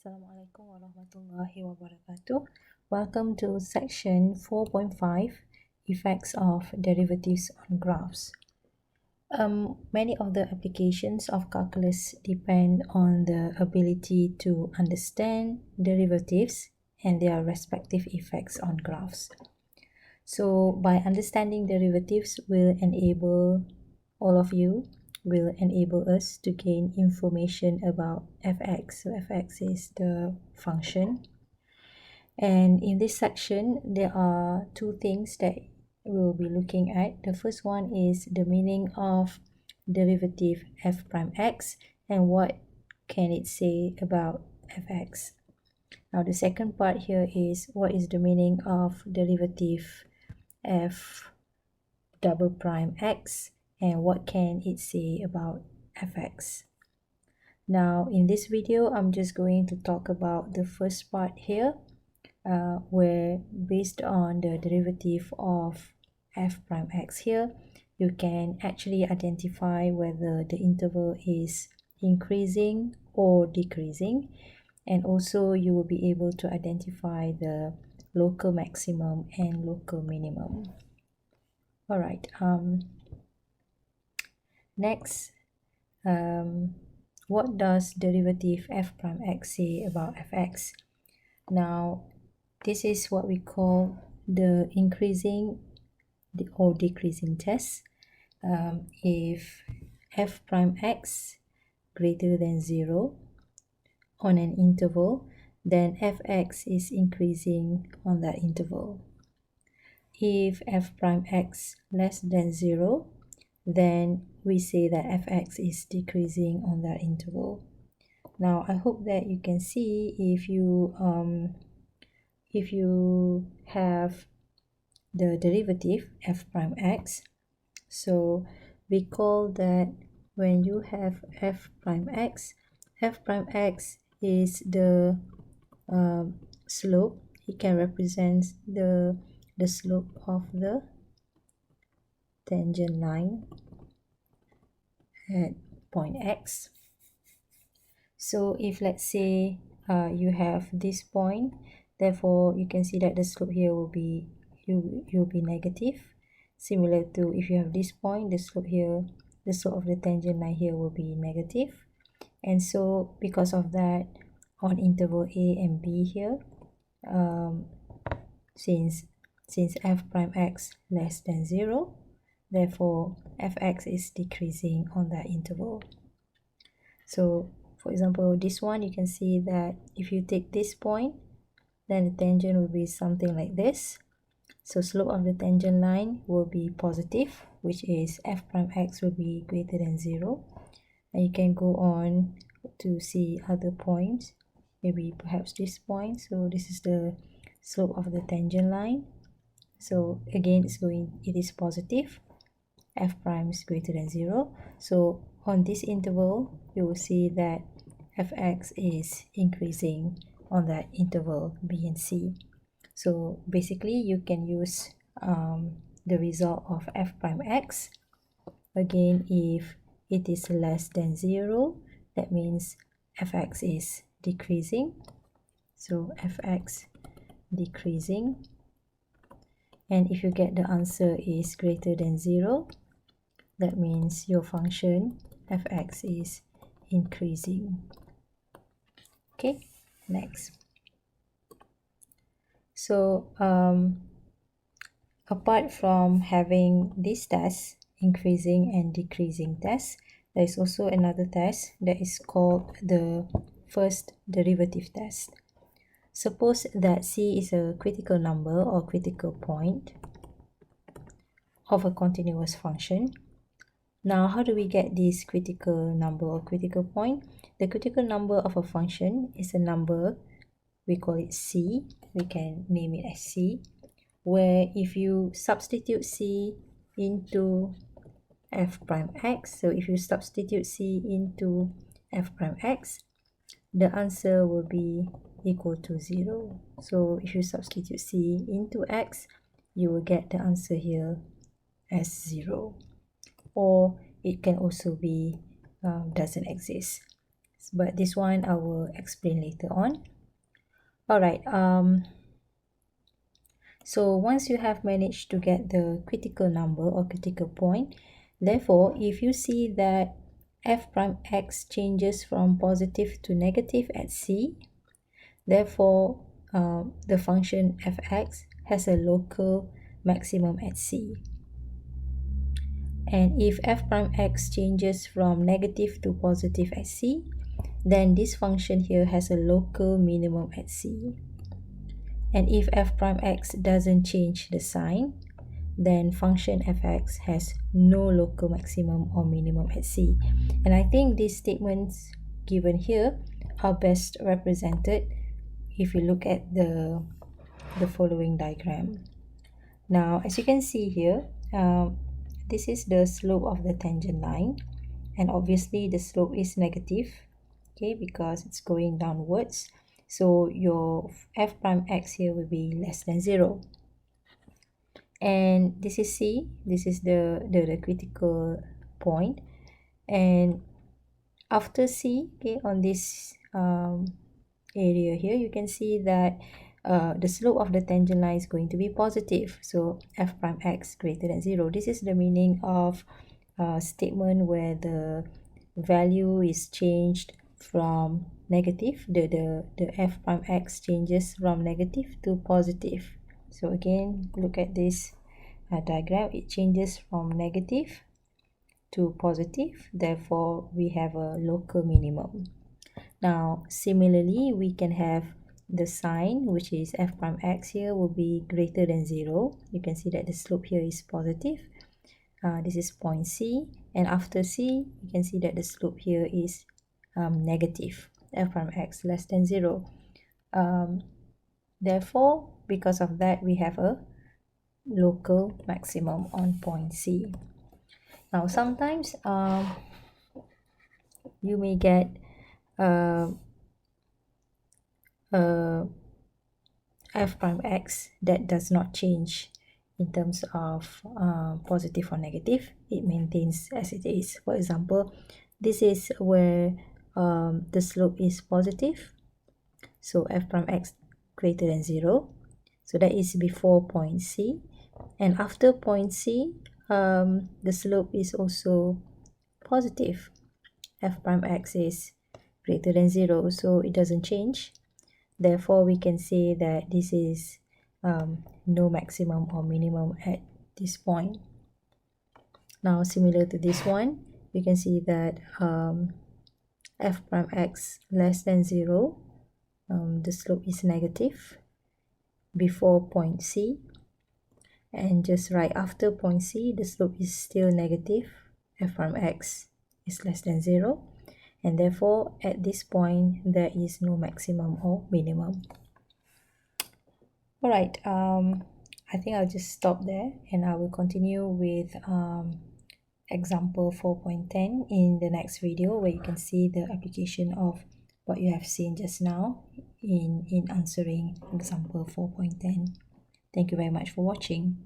Assalamualaikum warahmatullahi wabarakatuh. Welcome to section 4.5, Effects of Derivatives on Graphs. Many of the applications of calculus depend on the ability to understand derivatives and their respective effects on graphs. So by understanding derivatives will enable us to gain information about fx. So fx is the function. And in this section, there are two things that we'll be looking at. The first one is the meaning of derivative f prime x and what can it say about fx. Now the second part here is what is the meaning of derivative f double prime x and what can it say about fx. Now in this video, I'm just going to talk about the first part here, where based on the derivative of f prime x here, you can actually identify whether the interval is increasing or decreasing, and also you will be able to identify the local maximum and local minimum. All right, next, what does derivative f prime x say about fx? Now, this is what we call the increasing or decreasing test. If f prime x greater than 0 on an interval, then fx is increasing on that interval. If f prime x less than 0, then we say that fx is decreasing on that interval. Now I hope that you can see if you have the derivative f prime x. So recall that when you have f prime x is the slope. It can represent the slope of the tangent line at point x. So if let's say you have this point, therefore you can see that the slope here will be negative. Similar to if you have this point, the slope of the tangent line here will be negative. And so because of that, on interval a and b here, since f prime x less than 0, therefore fx is decreasing on that interval. So for example, this one, you can see that if you take this point, then the tangent will be something like this. So slope of the tangent line will be positive, which is f prime x will be greater than 0. And you can go on to see other points, maybe perhaps this point. So this is the slope of the tangent line. So again, it is positive. F prime is greater than 0. So on this interval, you will see that fx is increasing on that interval b and c. So basically, you can use the result of f prime x. Again, if it is less than 0, that means fx is decreasing. So fx decreasing. And if you get the answer is greater than 0, that means your function fx is increasing. Okay, next. So apart from having this test, increasing and decreasing test, there is also another test that is called the first derivative test. Suppose that c is a critical number or critical point of a continuous function. Now, how do we get this critical number or critical point? The critical number of a function is a number, we call it c, we can name it as c, where if you substitute c into f prime x, so if you substitute c into f prime x, the answer will be equal to 0. So if you substitute c into x, you will get the answer here as 0. Or it can also be doesn't exist. but this one I will explain later on. Alright, so once you have managed to get the critical number or critical point, therefore if you see that f prime x changes from positive to negative at c, therefore the function fx has a local maximum at c. And if f prime x changes from negative to positive at c, then this function here has a local minimum at c. And if f prime x doesn't change the sign, then function fx has no local maximum or minimum at c. And I think these statements given here are best represented if you look at the following diagram. Now, as you can see here, this is the slope of the tangent line, and obviously the slope is negative, okay, because it's going downwards. So your f prime x here will be less than 0. And this is C, this is the critical point. And after C, okay, on this area here, you can see that the slope of the tangent line is going to be positive. So f prime x greater than 0. This is the meaning of statement where the value is changed from negative, the f prime x changes from negative to positive. So again, look at this diagram. It changes from negative to positive, therefore we have a local minimum. Now similarly, we can have the sign, which is f prime x here will be greater than 0. You can see that the slope here is positive. This is point C, and after C, you can see that the slope here is negative, f prime x less than 0. Therefore, because of that, we have a local maximum on point C. Now, sometimes you may get f prime x that does not change in terms of positive or negative. It maintains as it is. For example, this is where the slope is positive, so f prime x greater than 0. So that is before point C, and after point C, the slope is also positive. F prime x is greater than 0, so it doesn't change. Therefore, we can say that this is no maximum or minimum at this point. Now, similar to this one, we can see that f prime x less than 0, the slope is negative before point C, and just right after point C, the slope is still negative. F prime x is less than 0, and therefore at this point there is no maximum or minimum. Alright, I think I'll just stop there, and I will continue with example 4.10 in the next video, where you can see the application of what you have seen just now in answering example 4.10. Thank you very much for watching.